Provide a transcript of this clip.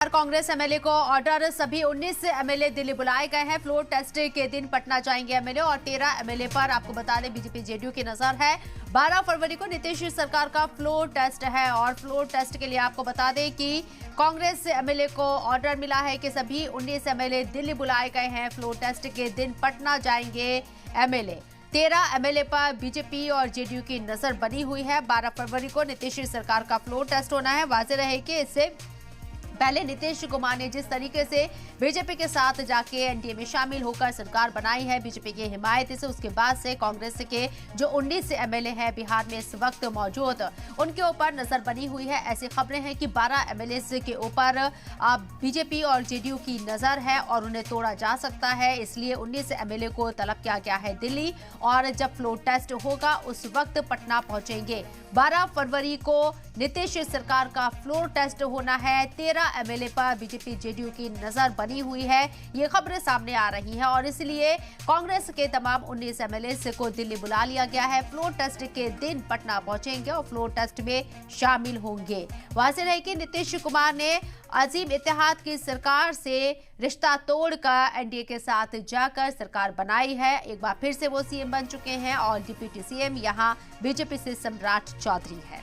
Congress MLA को order. सभी 19 MLA Delhi बुलाए गए हैं। फ्लोर टेस्ट के दिन पटना जाएंगे एमएलए और 13 एमएलए पर आपको बता दें बीजेपी जेडीयू की नजर है। 12 फरवरी को नीतीश सरकार का फ्लोर टेस्ट है और फ्लोर टेस्ट के लिए आपको बता दें कि कांग्रेस एमएलए को ऑर्डर मिला है कि सभी 19 एमएलए दिल्ली बुलाए गए हैं। फ्लोर टेस्ट के दिन पटना जाएंगे एमएलए। 13 एमएलए पर बीजेपी और जेडीयू की नजर बनी हुई है। 12 फरवरी को नीतीश सरकार का फ्लोर टेस्ट होना है। वाज़ेह रहे कि इससे पहले नीतीश कुमार ने जिस तरीके से बीजेपी के साथ जाके एनडीए में शामिल होकर सरकार बनाई है बीजेपी की हिमायत से, उसके बाद से कांग्रेस के जो 19 एमएलए हैं बिहार में इस वक्त मौजूद, उनके ऊपर नजर बनी हुई है। ऐसी खबरें हैं कि 12 एमएलए के ऊपर बीजेपी और जेडीयू की नजर है और उन्हें तोड़ा जा सकता है। इसलिए 19 एमएलए को तलब किया गया है दिल्ली और जब फ्लोर टेस्ट होगा उस वक्त पटना पहुंचेंगे। 12 फरवरी को नीतीश सरकार का फ्लोर टेस्ट होना है। 13 एमएलए पर बीजेपी जेडीयू की नजर बनी हुई है। ये खबरें सामने आ रही हैं और इसलिए कांग्रेस के तमाम 19 एमएलए को दिल्ली बुला लिया गया है। फ्लोर टेस्ट के दिन पटना पहुंचेंगे और फ्लोर टेस्ट में शामिल होंगे। वाज़ेह रहे कि नीतीश कुमार ने अजीम इत्तेहाद की सरकार से रिश्ता तोड़कर एनडीए के साथ जाकर सरकार बनाई है। एक बार फिर से वो सीएम बन चुके हैं और डिप्टी सीएम यहां बीजेपी से सम्राट चौधरी है।